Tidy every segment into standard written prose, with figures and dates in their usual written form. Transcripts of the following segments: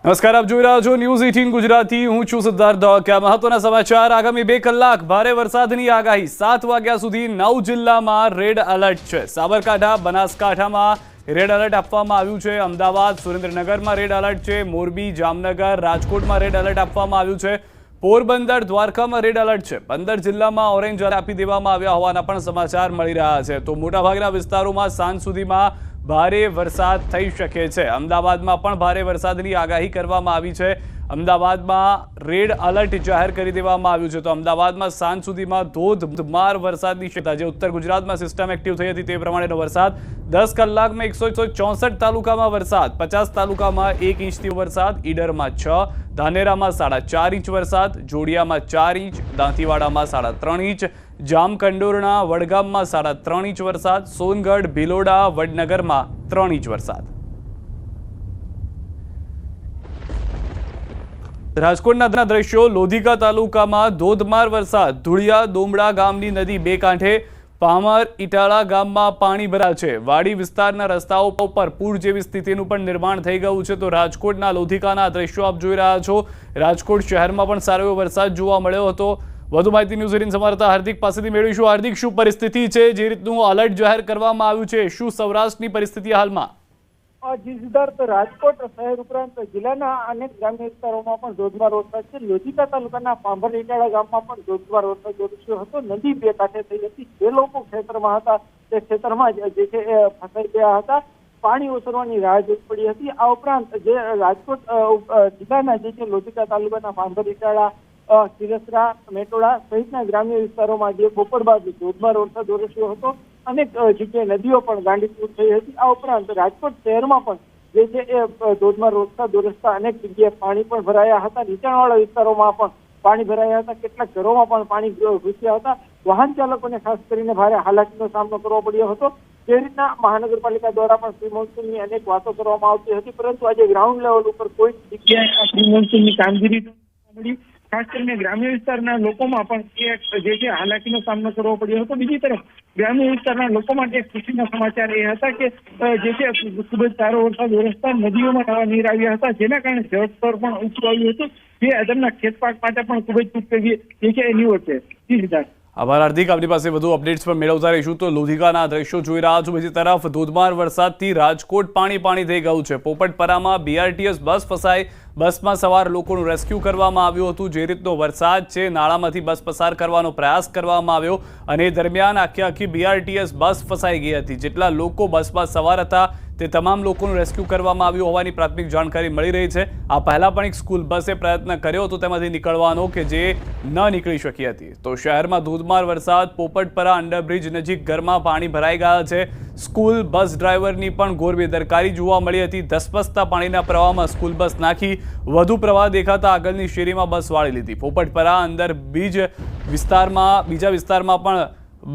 નમસ્કાર, આપ જોઈ રહ્યા છો ન્યૂઝ 18 ગુજરાતી। હું છું સિદ્ધાર્થ ધોળકિયા। મહત્વના સમાચાર। આગામી 2 કલાક ભારે વરસાદની આગાહી। 7 વાગ્યા સુધી 9 જિલ્લામાં રેડ એલર્ટ છે। સાબરકાંઠા, બનાસકાંઠામાં રેડ એલર્ટ આપવામાં આવ્યું છે। અમદાવાદ, સુરેન્દ્રનગરમાં રેડ એલર્ટ છે। મોરબી, જામનગર, રાજકોટમાં રેડ એલર્ટ આપવામાં આવ્યું છે। પોરબંદર, દ્વારકામાં રેડ એલર્ટ છે। 15 જિલ્લામાં ઓરેન્જ એલર્ટ આપી દેવામાં આવ્યા હોવાના પણ સમાચાર મળી રહ્યા છે। તો મોટાભાગના વિસ્તારોમાં સાંજ સુધીમાં ભારે વરસાદ થઈ શકે છે। અમદાવાદમાં પણ ભારે વરસાદની આગાહી કરવામાં આવી છે। અમદાવાદમાં રેડ એલર્ટ જાહેર કરી દેવામાં આવ્યું છે। તો અમદાવાદમાં સાંજ સુધીમાં ધોધમાર વરસાદની શક્યતા। જે ઉત્તર ગુજરાતમાં સિસ્ટમ એક્ટિવ થઈ હતી તે પ્રમાણેનો વરસાદ 10 કલાકમાં 164 તાલુકામાં વરસાદ, 50 તાલુકામાં 1 ઇંચથી વરસાદ, ઈડરમાં 6, ધાનેરામાં 4.5 ઇંચ વરસાદ, જોડિયામાં 4 ઇંચ, દાંતીવાડામાં 3.5 ઇંચ, જામકંડોરણા, વડગામમાં 3.5 ઇંચ વરસાદ, સોનગઢ, ભિલોડા, વડનગરમાં 3 ઇંચ વરસાદ। રાજકોટના દ્રશ્યો। લોધિકા તાલુકામાં ધોધમાર વરસાદ। ધુળિયા દોમડા ગામની નદી 2 કાંઠે। પામર ઇટાળા ગામમાં પાણી ભરાયા છે। વાડી વિસ્તારના રસ્તાઓ પર પૂર જેવી સ્થિતિનું પણ નિર્માણ થઈ ગયું છે। તો રાજકોટના લોધિકાના દ્રશ્યો આપ જોઈ રહ્યા છો। રાજકોટ શહેરમાં પણ સારો એવો વરસાદ જોવા મળ્યો હતો। વધુ માહિતી ન્યૂઝ 18 સંવાદદાતા હાર્દિક પાસેથી મેળવીશું। હાર્દિક, શું પરિસ્થિતિ છે? જે રીતનું એલર્ટ જાહેર કરવામાં આવ્યું છે, શું સૌરાષ્ટ્રની પરિસ્થિતિ હાલમાં? જી સિદ્ધાર્થ, રાજકોટ શહેર ઉપરાંત જિલ્લાના અનેક ગ્રામ્ય વિસ્તારોમાં પણ ધોધમાર વરસાદ છે। લોધિકા તાલુકાના પાંભર ઇટાળા ગામમાં પણ ધોધમાર વરસાદ વરસ્યો હતો। નદી 2 કાંઠે થઈ હતી। જે લોકો ખેતરમાં હતા તે ખેતરમાં જે છે એ ફસાઈ ગયા હતા। પાણી ઓસરવાની રાહ જોવી પડી હતી। આ ઉપરાંત જે રાજકોટ જિલ્લાના જે છે લોધિકા તાલુકાના પાંભર ઇટાળા, સિરસરા, મેટોડા સહિતના ગ્રામ્ય વિસ્તારોમાં જે બપોર બાદ ધોધમાર વરસાદ વરસ્યો હતો। અનેક જગ્યાએ નદીઓ પણ ગાંડીતુર થઈ હતી। આ ઉપરાંત રાજકોટ શહેરમાં પણ જે છે એ ધોધમાર વરસાદ વરસતા અનેક જગ્યાએ પાણી પણ ભરાયા હતા। નીચાણવાળા વિસ્તારોમાં પણ પાણી ભરાયા હતા। કેટલાક ઘરોમાં પણ પાણી ઘૂસ્યા હતા। વાહન ચાલકોને ખાસ કરીને ભારે હાલાકીનો સામનો કરવો પડ્યો હતો। જે રીતના મહાનગરપાલિકા દ્વારા પણ પ્રી મોન્સૂનની અનેક વાતો કરવામાં આવતી હતી, પરંતુ આજે ગ્રાઉન્ડ લેવલ ઉપર કોઈ જગ્યાએ આ પ્રી મોન્સૂનની કામગીરી મળી। ખાસ કરીને ગ્રામ્ય વિસ્તારના લોકોમાં પણ જે છે હાલાકીનો સામનો કરવો પડ્યો હતો। બીજી તરફ ગ્રામ્ય વિસ્તારના લોકો માટે ખુશીના સમાચાર એ હતા કે જે છે ખૂબ જ સારો વરસાદ વરસતા નદીઓમાં નવા નીર આવ્યા હતા, જેના કારણે જળસ્તર પણ ઊંચું આવ્યું હતું, જે તેમના ખેતપાક માટે પણ ખૂબ જ ઉપયોગી જે છે એ નીવડશે। જી સિદ્ધાર્થ, આભાર હાર્દિક। આપની પાસે વધુ અપડેટ્સ પણ મેળવતા રહીશું। તો લોધિકાના દ્રશ્યો જોઈ રહ્યા છો। બીજી તરફ ધોધમાર વરસાદથી રાજકોટ પાણી થઈ ગયું છે। પોપટપરામાં BRTS બસ ફસાઈ। બસમાં સવાર લોકોનું રેસ્ક્યુ કરવામાં આવ્યું હતું। જે રીતનો વરસાદ છે, નાળામાંથી બસ પસાર કરવાનો પ્રયાસ કરવામાં આવ્યો અને દરમિયાન આખી BRTS બસ ફસાઈ ગઈ હતી। જેટલા લોકો બસમાં સવાર હતા તે તમામ લોકોનું રેસ્ક્યુ કરવામાં આવ્યું હોવાની પ્રાથમિક જાણકારી મળી રહી છે। આ પહેલા પણ એક સ્કૂલ બસે પ્રયત્ન કર્યો હતો તેમાંથી નીકળવાનો, કે જે ન નીકળી શકી હતી। તો શહેરમાં ધોધમાર વરસાદ। પોપટપરા અંડરબ્રિજ નજીક ઘરમાં પાણી ભરાઈ ગયા છે। સ્કૂલ બસ ડ્રાઈવરની પણ ઘોર બેદરકારી જોવા મળી હતી। ધસમસતા પાણીના પ્રવાહમાં સ્કૂલ બસ નાખી વધુ પ્રવાહ દેખાતા આગળની શેરીમાં બસ વાળી લીધી। પોપટપરા અંડરબ્રિજ બીજા વિસ્તારમાં પણ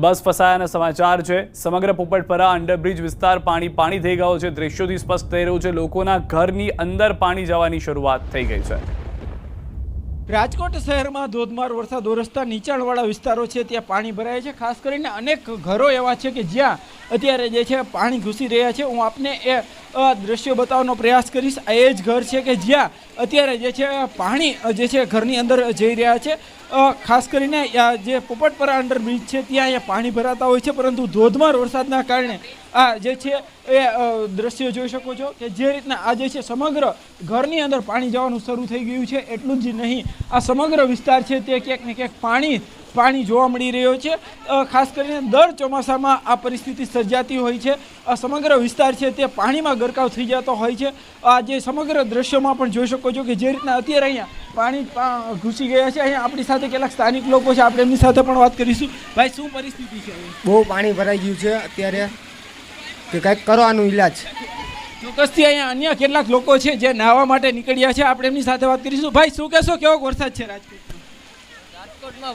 બસ ફસાયાના સમાચાર છે। સમગ્ર પોપટપરા અંડરબ્રિજ વિસ્તાર પાણી થઈ ગયો છે। દ્રશ્યોથી સ્પષ્ટ થઈ રહ્યું છે, લોકોના ઘરની અંદર પાણી જવાની શરૂઆત થઈ ગઈ છે। રાજકોટ શહેરમાં ધોધમાર વરસાદ વરસતા નીચાણવાળા વિસ્તારો છે ત્યાં પાણી ભરાય છે। ખાસ કરીને અનેક ઘરો એવા છે કે જ્યાં અત્યારે જે છે પાણી ઘૂસી રહ્યા છે। હું આપને એ દ્રશ્યો બતાવવાનો પ્રયાસ કરીશ। આ એ જ ઘર છે કે જ્યાં અત્યારે જે છે પાણી જે છે ઘરની અંદર જઈ રહ્યા છે। ખાસ કરીને જે પોપટપરા અંડરબ્રિજ છે ત્યાં અહીંયા પાણી ભરાતા હોય છે, પરંતુ ધોધમાર વરસાદના કારણે આ જે છે એ દ્રશ્યો જોઈ શકો છો કે જે રીતના આ જે છે સમગ્ર ઘરની અંદર પાણી જવાનું શરૂ થઈ ગયું છે। એટલું જ નહીં, આ સમગ્ર વિસ્તાર છે તે ક્યાંક ને ક્યાંક પાણી જોવા મળી રહ્યો છે। ખાસ કરીને દર ચોમાસામાં આ પરિસ્થિતિ સર્જાતી હોય છે। આ સમગ્ર વિસ્તાર છે તે પાણીમાં ગરકાવ થઈ જતો હોય છે। આ જે સમગ્ર દ્રશ્યોમાં પણ જોઈ શકો છો કે જે રીતના અત્યારે અહીંયા પાણી ઘૂસી ગયા છે। અહીંયા આપણી સાથે કેટલાક સ્થાનિક લોકો છે, આપણે એમની સાથે પણ વાત કરીશું। ભાઈ, શું પરિસ્થિતિ છે? બહુ પાણી ભરાઈ ગયું છે અત્યારે, કે કંઈક કરવાનું ઈલાજ। ચોક્કસથી અહીંયા અન્ય કેટલાક લોકો છે જે નાહવા માટે નીકળ્યા છે, આપણે એમની સાથે વાત કરીશું। ભાઈ, શું કહેશો, કેવો વરસાદ છે રાજકોટમાં?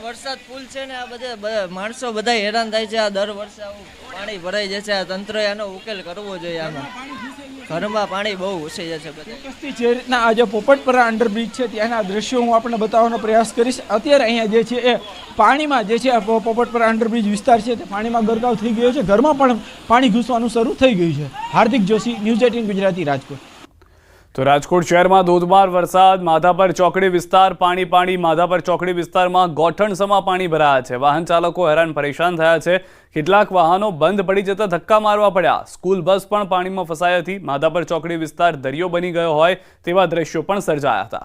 વરસાદ ફૂલ છે ને આ બધા માણસો બધા હેરાન થાય છે। આ દર વર્ષે આવું પાણી ભરાઈ જાય છે। આ તંત્રએ આનો ઉકેલ કરવો જોઈએ। આમાં ઘરમાં પાણી બહુ ઘૂસી જાય છે બધા। જે રીતના આજે પોપટપરા અંડરબ્રિજ છે ત્યાંના દ્રશ્યો હું આપણને બતાવવાનો પ્રયાસ કરીશ। અત્યારે અહીંયા જે છે એ પાણીમાં જે છે પોપટપરા અંડરબ્રિજ વિસ્તાર છે તે પાણીમાં ગરકાવ થઈ ગયો છે। ઘરમાં પણ પાણી ઘૂસવાનું શરૂ થઈ ગયું છે। હાર્દિક જોશી, ન્યૂઝ 18 ગુજરાતી, રાજકોટ। તો રાજકોટ શહેરમાં ધોધમાર વરસાદ, માધાપર ચોકડી વિસ્તાર પાણી. માધાપર ચોકડી વિસ્તારમાં ગોઠણસમા પાણી ભરાયા છે. વાહન ચાલકો હેરાન પરેશાન થયા છે. કેટલાક વાહનો બંધ પડી જતા ધક્કા મારવા પડ્યા. સ્કૂલ બસ પણ પાણીમાં ફસાઈ હતી. માધાપર ચોકડી વિસ્તાર દરિયો બની ગયો હોય તેવા દ્રશ્યો પણ સર્જાયા હતા.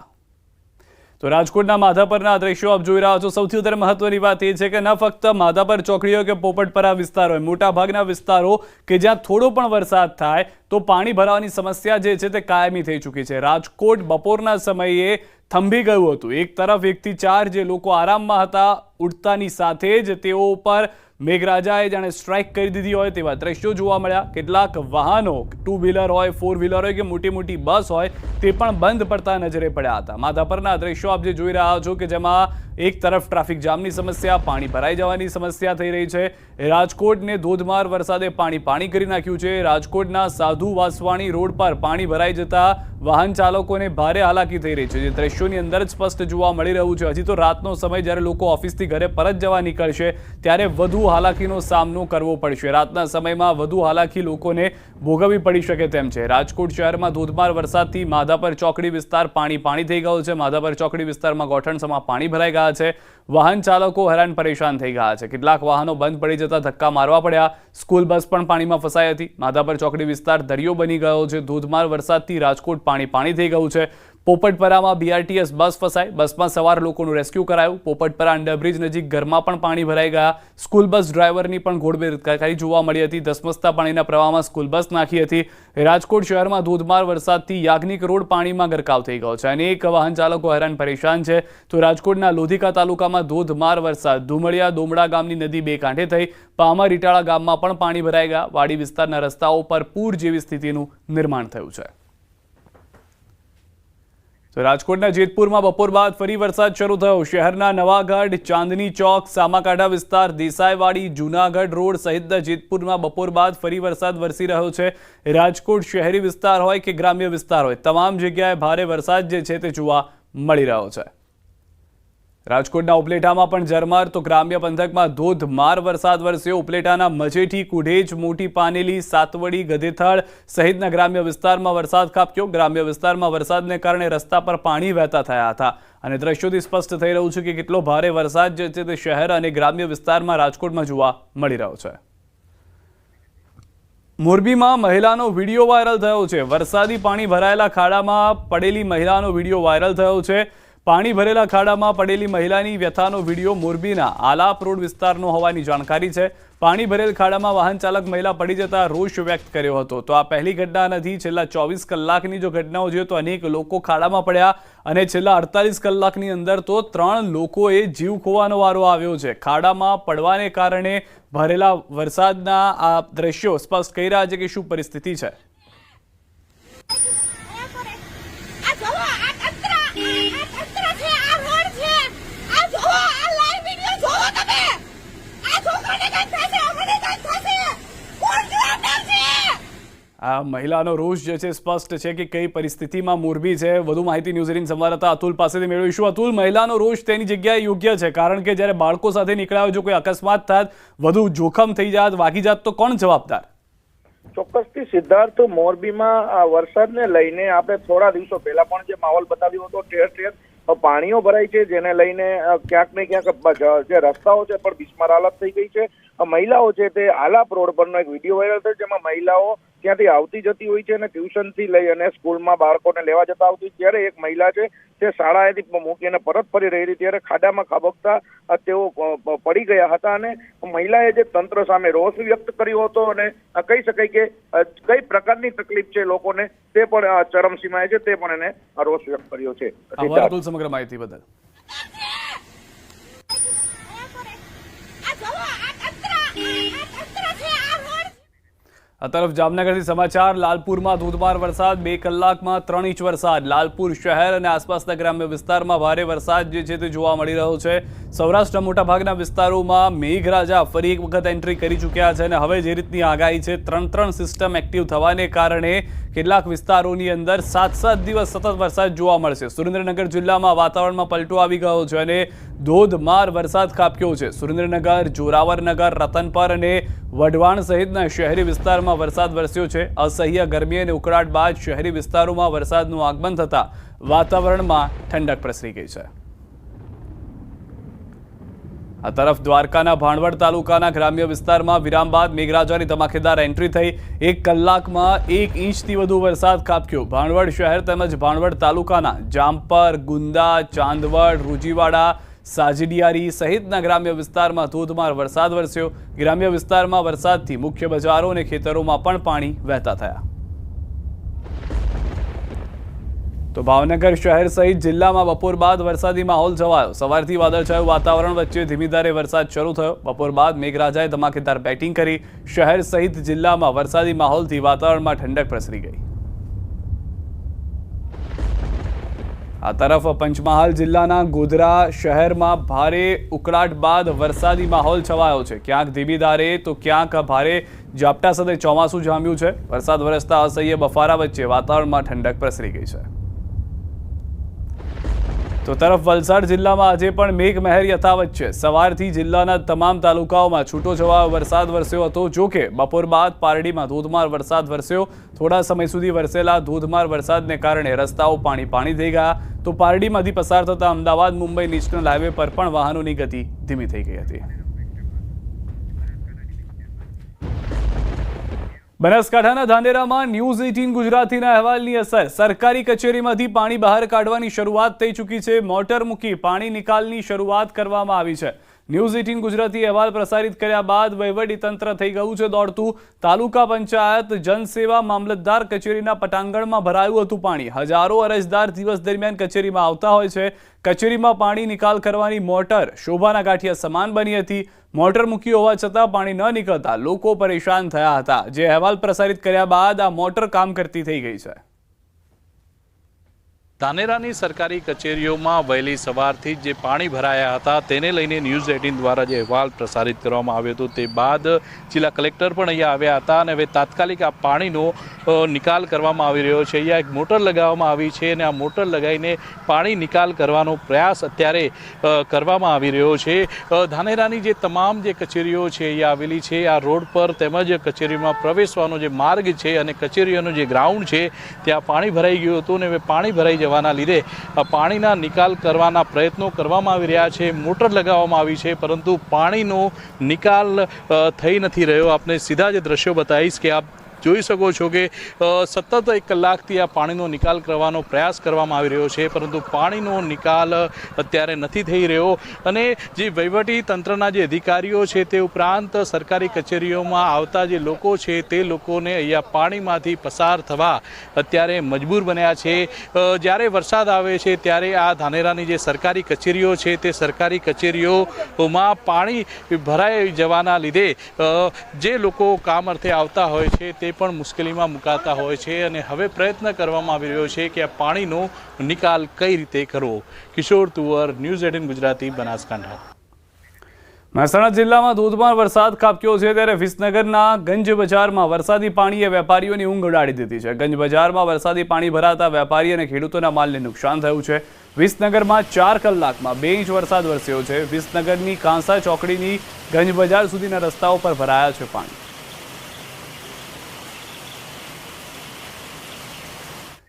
તો રાજકોટના માધાપરના દ્રશ્યો આપ જોઈ રહ્યા છો. સૌથી વધારે મહત્વની વાત એ છે કે ન ફક્ત માધાપર ચોકડી હોય કે પોપટપરા વિસ્તાર હોય, મોટાભાગના વિસ્તારો કે જ્યાં થોડો પણ વરસાદ થાય તો પાણી ભરાવાની સમસ્યા જે છે તે કાયમી થઈ ચૂકી છે. રાજકોટ બપોરના સમયે થંભી ગયું હતું. એક તરફ 1 થી 4 જે લોકો આરામમાં હતા, ઉઠતાની સાથે જ તેઓ ઉપર મેઘરાજાએ જાણે સ્ટ્રાઇક કરી દીધી હોય તેવા દ્રશ્યો જોવા મળ્યા. કેટલાક વાહનો, 2 વ્હીલર હોય, 4 વ્હીલર હોય કે મોટી બસ હોય, તે પણ બંધ પડતા નજરે પડ્યા હતા. માધાપરના દ્રશ્યો આપ જે જોઈ રહ્યા છો કે જેમાં એક તરફ ટ્રાફિક જામની સમસ્યા, પાણી ભરાઈ જવાની સમસ્યા થઈ રહી છે. રાજકોટને ધોધમાર વરસાદે પાણી કરી નાખ્યું છે. રાજકોટના સાધુ વાસવાણી રોડ પર પાણી ભરાઈ જતા વાહન ચાલકોને ભારે હાલાકી થઈ રહી છે, જે દ્રશ્યોની અંદર જ સ્પષ્ટ જોવા મળી રહ્યું છે. હજી તો રાતનો સમય, જ્યારે લોકો ઓફિસથી ઘરે પરત જવા નીકળશે ત્યારે વધુ હાલાકીનો સામનો કરવો પડશે. રાતના સમયમાં વધુ હાલાકી લોકોને ભોગવવી પડી શકે તેમ છે. રાજકોટ શહેરમાં ધોધમાર વરસાદથી માધાપર ચોકડી વિસ્તાર પાણી થઈ ગયો છે. માધાપર ચોકડી વિસ્તારમાં ગોઠણસમા પાણી ભરાઈ ગયા છે. વાહન ચાલકો હેરાન પરેશાન થઈ ગયા છે. કેટલાક વાહનો બંધ પડી જતા ધક્કા મારવા પડ્યા. સ્કૂલ બસ પણ પાણીમાં ફસાઈ હતી. માધાપર ચોકડી વિસ્તાર દરિયો બની ગયો છે. ધોધમાર વરસાદથી રાજકોટ પાણી થઈ ગયું છે. પોપટપરામાં BRTS બસ ફસાઈ. બસમાં સવાર લોકોનું રેસ્ક્યુ કરાયું. પોપટપરા અંડરબ્રિજ નજીક ઘરમાં પણ પાણી ભરાઈ ગયા. સ્કૂલ બસ ડ્રાઈવરની પણ ઘોડબેદકારી જોવા મળી હતી. ધસમસતા પાણીના પ્રવાહમાં સ્કૂલ બસ નાખી હતી. રાજકોટ શહેરમાં ધોધમાર વરસાદથી યાજ્ઞિક રોડ પાણીમાં ગરકાવ થઈ ગયો છે. અનેક વાહન ચાલકો હેરાન પરેશાન છે. તો રાજકોટના લોધિકા તાલુકામાં ધોધમાર વરસાદ, ધુમડિયા દોમડા ગામની નદી 2 કાંઠે થઈ. પામર ઇટાળા ગામમાં પણ પાણી ભરાઈ ગયા. વાડી વિસ્તારના રસ્તાઓ પર પૂર જેવી સ્થિતિનું નિર્માણ થયું છે. તો રાજકોટના જેતપુરમાં બપોર બાદ ફરી વરસાદ શરૂ થયો. શહેરના નવાગઢ, ચાંદની ચોક, સામાકાંઠા વિસ્તાર, દેસાઈવાડી, જૂનાગઢ રોડ સહિતના જેતપુરમાં બપોર બાદ ફરી વરસાદ વરસી રહ્યો છે. રાજકોટ શહેરી વિસ્તાર હોય કે ગ્રામ્ય વિસ્તાર હોય, તમામ જગ્યાએ ભારે વરસાદ જે છે તે જોવા મળી રહ્યો છે. રાજકોટના ઉપલેટામાં પણ ઝરમર, તો ગ્રામ્ય પંથકમાં ધોધમાર વરસાદ વરસ્યો. ઉપલેટાના મજેઠી, કુઢેજ, મોટી પાનેલી, સાતવડી, ગધેથળ સહિતના ગ્રામ્ય વિસ્તારમાં વરસાદ ખાબક્યો. ગ્રામ્ય વિસ્તારમાં વરસાદને કારણે રસ્તા પર પાણી વહેતા થયા હતા અને દ્રશ્યોથી સ્પષ્ટ થઈ રહ્યું છે કે કેટલો ભારે વરસાદ જે છે તે શહેર અને ગ્રામ્ય વિસ્તારમાં રાજકોટમાં જોવા મળી રહ્યો છે. મોરબીમાં મહિલાનો વિડીયો વાયરલ થયો છે. વરસાદી પાણી ભરાયેલા ખાડામાં પડેલી મહિલાનો વિડીયો વાયરલ થયો છે. પાણી ભરેલા ખાડામાં પડેલી મહિલાની વ્યથાનો વિડીયો મોરબીના આલાપ રોડ વિસ્તારનો હોવાની જાણકારી છે. પાણી ભરેલ ખાડામાં વાહન ચાલક મહિલા પડી જતા રોષ વ્યક્ત કર્યો હતો. તો આ પહેલી ઘટના નથી. છેલ્લા 24 કલાકની જો ઘટનાઓ જોઈએ તો અનેક લોકો ખાડામાં પડ્યા અને છેલ્લા 48 કલાકની અંદર તો 3 લોકોએ જીવ ખોવાનો વારો આવ્યો છે. ખાડામાં પડવાને કારણે ભરેલા વરસાદના આ દ્રશ્યો સ્પષ્ટ કહી રહ્યા છે કે શું પરિસ્થિતિ છે. આ મહિલાનો રોષ જે છે સ્પષ્ટ છે કે કઈ પરિસ્થિતિમાં મોરબી છે. વધુ માહિતી ન્યૂઝ 18 સંવાદદાતા અતુલ પાસેથી મેળવીશું. અતુલ, મહિલાનો રોષ તેની જગ્યાએ યોગ્ય છે, કારણ કે જ્યારે બાળકો સાથે નીકળ્યા હોય, જો કોઈ અકસ્માત થાત, વધુ જોખમ થઈ જાત, વાગી જાત તો કોણ જવાબદાર? ચોક્કસથી સિદ્ધાર્થ, મોરબીમાં આ વરસાદને લઈને આપણે થોડા દિવસો પહેલા પણ જે માહોલ બતાવ્યો હતો, ઠેર પાણીઓ ભરાય છે, જેને લઈને ક્યાંક ને ક્યાંક જે રસ્તાઓ છે પણ બિસ્માર હાલત થઈ ગઈ છે. મહિલાઓ છે તે આલાપ રોડ પરનો એક વિડીયો વાયરલ થયો, જેમાં મહિલાઓ ત્યાંથી આવતી જતી હોય છે અને ટ્યુશનથી લઈ અને સ્કૂલમાં બાળકોને લેવા જતા આવતી. ત્યારે એક મહિલા છે તે શાળાએથી મૂકીને પરત ફરી રહી હતી ત્યારે ખાડામાં ખાબકતા તેઓ પડી ગયા હતા અને મહિલાએ જે તંત્ર સામે રોષ વ્યક્ત કર્યો હતો અને કહી શકાય કે કઈ પ્રકારની તકલીફ છે લોકોને તે પણ ચરમસીમાએ છે, તે પણ એને રોષ વ્યક્ત કર્યો છે. સમગ્ર માહિતી બદલ આ તરફ જામનગરથી સમાચાર. લાલપુરમાં ધોધમાર વરસાદ, 2 કલાકમાં 3 ઇંચ વરસાદ. લાલપુર શહેર અને આસપાસના ગ્રામ્ય વિસ્તારમાં ભારે વરસાદ જે છે તે જોવા મળી રહ્યો છે. સૌરાષ્ટ્રના મોટાભાગના વિસ્તારોમાં મેઘરાજા ફરી એક વખત એન્ટ્રી કરી ચૂક્યા છે અને હવે જે રીતની આગાહી છે, 3 સિસ્ટમ એક્ટિવ થવાને કારણે કેટલાક વિસ્તારોની અંદર 7 દિવસ સતત વરસાદ જોવા મળશે. સુરેન્દ્રનગર જિલ્લામાં વાતાવરણમાં પલટો આવી ગયો છે અને ધોધમાર વરસાદ ખાબક્યો છે। સુરેન્દ્રનગર, જોરાવરનગર, રતનપર અને વઢવાણ સહિતના શહેરી વિસ્તારમાં વરસાદ વરસ્યો છે। અસહ્ય ગરમી અને ઉકળાટ બાદ શહેરી વિસ્તારોમાં વરસાદનું આગમન થતાં વાતાવરણમાં ઠંડક પ્રસરી ગઈ છે। આ તરફ દ્વારકાના ભાણવડ તાલુકાના ગ્રામ્ય વિસ્તારમાં વિરામ બાદ મેઘરાજાની ધમાકેદાર એન્ટ્રી થઈ। 1 કલાકમાં 1 ઇંચથી વધુ વરસાદ ખાબક્યો। ભાણવડ શહેર તેમજ ભાણવડ તાલુકાના જામપર, ગુંદા, ચાંદવડ, રૂજીવાડા, સાજીડિયારી સહિતના ગ્રામ્ય વિસ્તારમાં ધોધમાર વરસાદ વરસ્યો। ગ્રામ્ય વિસ્તારમાં વરસાદથી મુખ્ય બજારો અને ખેતરોમાં પણ પાણી વહેતા થયા। તો ભાવનગર શહેર સહિત જિલ્લામાં બપોર બાદ વરસાદી માહોલ છવાયો। સવારથી વાદળછાયું વાતાવરણ વચ્ચે ધીમી ધારે વરસાદ શરૂ થયો। બપોર બાદ મેઘરાજાએ ધમાકેદાર બેટિંગ કરી। શહેર સહિત જિલ્લામાં વરસાદી માહોલથી વાતાવરણમાં ઠંડક પ્રસરી ગઈ। આ તરફ પંચમહાલ જિલ્લાના ગોધરા શહેરમાં ભારે ઉકળાટ બાદ વરસાદી માહોલ છવાયો છે। ક્યાંક ધીમી ધારે તો ક્યાંક ભારે ઝાપટા સાથે ચોમાસું જામ્યું છે। વરસાદ વરસતા અસહ્ય બફારા વચ્ચે વાતાવરણમાં ઠંડક પ્રસરી ગઈ છે। તો તરફ વલસાડ જિલ્લામાં આજે પણ મેઘમહેર યથાવત છે। સવારથી જિલ્લાના તમામ તાલુકાઓમાં છૂટોછવાયો વરસાદ વરસ્યો હતો। જો કે બપોર બાદ પારડીમાં ધોધમાર વરસાદ વરસ્યો। થોડા સમય સુધી વરસેલા ધોધમાર વરસાદને કારણે રસ્તાઓ પાણી થઈ ગયા। તો પારડીમાંથી પસાર થતા અમદાવાદ મુંબઈ નેશનલ હાઈવે પર પણ વાહનોની ગતિ ધીમી થઈ ગઈ હતી। બનાસકાંઠાના ધાનેરામાં ન્યૂઝ 18 ગુજરાતીના અહેવાલની અસર। સરકારી કચેરીમાંથી પાણી બહાર કાઢવાની શરૂઆત થઈ ચૂકી છે। મોટર મૂકી પાણી નિકાલની શરૂઆત કરવામાં આવી છે। ન્યૂઝ 18 ગુજરાતી અહેવાલ પ્રસારિત કર્યા બાદ વહીવટીતંત્ર થઈ ગયું છે દોડતું। તાલુકા પંચાયત, જનસેવા, મામલતદાર કચેરીના પટાંગણમાં ભરાયું હતું પાણી। હજારો અરજદાર દિવસ દરમિયાન કચેરીમાં આવતા હોય છે। કચેરીમાં પાણી નિકાલ કરવાની મોટર શોભાના ગાંઠિયા સમાન બની હતી। મોટર મૂકી હોવા છતાં પાણી ન નીકળતા લોકો પરેશાન થયા હતા। જે અહેવાલ પ્રસારિત કર્યા બાદ આ મોટર કામ કરતી થઈ ગઈ છે। ધાનેરાની સરકારી કચેરીઓમાં વહેલી સવારથી જે પાણી ભરાયા હતા તેને લઈને ન્યૂઝ 18 દ્વારા જે અહેવાલ પ્રસારિત કરવામાં આવ્યો હતો તે બાદ જિલ્લા કલેક્ટર પણ અહીંયા આવ્યા હતા અને હવે તાત્કાલિક આ પાણીનો નિકાલ કરવામાં આવી રહ્યો છે। અહીંયા એક મોટર લગાવવામાં આવી છે અને આ મોટર લગાવીને પાણી નિકાલ કરવાનો પ્રયાસ અત્યારે કરવામાં આવી રહ્યો છે। ધાનેરાની જે તમામ જે કચેરીઓ છે અહીંયા આવેલી છે, આ રોડ પર તેમજ કચેરીમાં પ્રવેશવાનો જે માર્ગ છે અને કચેરીઓનો જે ગ્રાઉન્ડ છે ત્યાં પાણી ભરાઈ ગયું હતું અને હવે પાણી ભરાઈ જવાના લીધે પાણીના નિકાલ કરવાના પ્રયત્નો કરવામાં આવી રહ્યા છે। મોટર લગાવવામાં આવી છે પરંતુ પાણીનો નિકાલ થઈ નથી રહ્યો। આપને સીધા જ દ્રશ્યો બતાવીશ કે આપ જોઈ શકો છો કે સતત 1 કલાકથી આ પાણીનો નિકાલ કરવાનો પ્રયાસ કરવામાં આવી રહ્યો છે પરંતુ પાણીનો નિકાલ અત્યારે નથી થઈ રહ્યો। અને જે વહીવટી તંત્રના જે અધિકારીઓ છે તે ઉપરાંત સરકારી કચેરીઓમાં આવતા જે લોકો છે તે લોકોને અહીંયા પાણીમાંથી પસાર થવા અત્યારે મજબૂર બન્યા છે। જ્યારે વરસાદ આવે છે ત્યારે આ ધાનેરાની જે સરકારી કચેરીઓ છે તે સરકારી કચેરીઓમાં પાણી ભરાઈ જવાના લીધે જે લોકો કામ અર્થે આવતા હોય છે તે પણ મુશ્કેલીમાં મુકાતા હોય છે અને હવે પ્રયત્ન કરવામાં આવી રહ્યો છે કે આ પાણીનો નિકાલ કઈ રીતે કરવો। કિશોર તુવર, ન્યૂઝ 18 ગુજરાતી, બનાસકાંઠા। મહેસાણા જિલ્લામાં ધોધમાર વરસાદ ખાબક્યો છે ત્યારે વિસનગરના ગંજ બજારમાં વરસાદી પાણીએ વેપારીઓની ઊંઘ ઉડાડી દીધી છે। ગંજ બજારમાં વરસાદી પાણી ભરાતા વેપારી અને ખેડૂતોના માલને નુકસાન થયું છે। વિસનગરમાં 4 કલાકમાં 2 ઇંચ વરસાદ વરસ્યો છે। વિસનગરની કાંસા ચોકડીની ગંજ બજાર સુધીના રસ્તાઓ પર ભરાયા છે પાણી।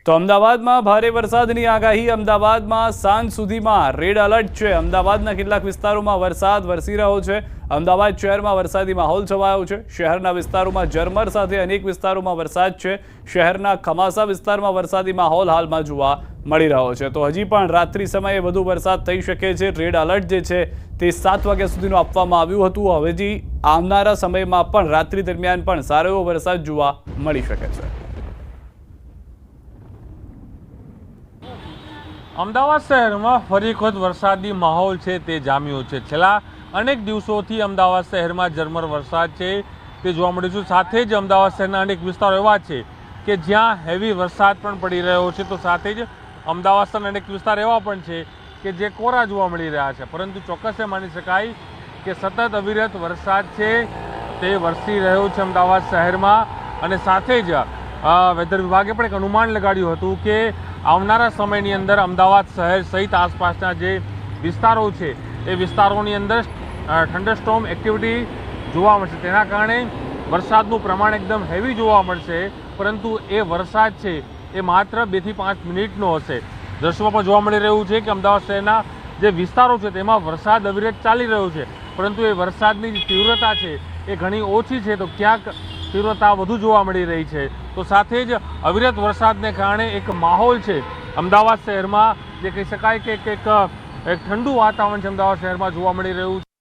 તો અમદાવાદમાં ભારે વરસાદની આગાહી। અમદાવાદમાં સાંજ સુધીમાં રેડ એલર્ટ છે। અમદાવાદના કેટલાક વિસ્તારોમાં વરસાદ વરસી રહ્યો છે। અમદાવાદ શહેરમાં વરસાદી માહોલ છવાયો છે। શહેરના વિસ્તારોમાં ઝરમર સાથે અનેક વિસ્તારોમાં વરસાદ છે। શહેરના ખમાસા વિસ્તારમાં વરસાદી માહોલ હાલમાં જોવા મળી રહ્યો છે। તો હજી પણ રાત્રિ સમયે વધુ વરસાદ થઈ શકે છે। રેડ એલર્ટ જે છે તે 7 વાગ્યા સુધીનું આપવામાં આવ્યું હતું। હવેથી આવનારા સમયમાં પણ રાત્રિ દરમિયાન પણ સારો એવો વરસાદ જોવા મળી શકે છે। અમદાવાદ શહેરમાં ફરી એક વખત વરસાદી માહોલ છે તે જામ્યો છે। છેલ્લા અનેક દિવસોથી અમદાવાદ શહેરમાં ઝરમર વરસાદ છે તે જોવા મળ્યું છે। સાથે જ અમદાવાદ શહેરના અનેક વિસ્તારો એવા છે કે જ્યાં હેવી વરસાદ પણ પડી રહ્યો છે, તો સાથે જ અમદાવાદ શહેરના અનેક વિસ્તાર એવા પણ છે કે જે કોરા જોવા મળી રહ્યા છે। પરંતુ ચોક્કસ એ માની શકાય કે સતત અવિરત વરસાદ છે તે વરસી રહ્યો છે અમદાવાદ શહેરમાં। અને સાથે જ વેધર વિભાગે પણ એક અનુમાન લગાડ્યું હતું કે આવનારા સમયની અંદર અમદાવાદ શહેર સહિત આસપાસના જે વિસ્તારો છે એ વિસ્તારોની અંદર થંડરસ્ટોર્મ એક્ટિવિટી જોવા મળશે. તેના કારણે વરસાદનું પ્રમાણ એકદમ હેવી જોવા મળશે, પરંતુ એ વરસાદ છે એ માત્ર 2 થી 5 મિનિટનો હશે. દ્રશ્યોમાં પણ જોવા મળી રહ્યું છે કે અમદાવાદ શહેરના જે વિસ્તારો છે તેમાં વરસાદ અવિરત ચાલી રહ્યો છે, પરંતુ એ વરસાદની જે તીવ્રતા છે એ ઘણી ઓછી છે, તો ક્યાંક તીવ્રતા વધુ જોવા મળી રહી છે. તો સાથે જ અવિરત વરસાદને કારણે એક માહોલ છે અમદાવાદ શહેરમાં, જે કહી શકાય કે એક ઠંડુ વાતાવરણ છે અમદાવાદ શહેરમાં જોવા મળી રહ્યું છે.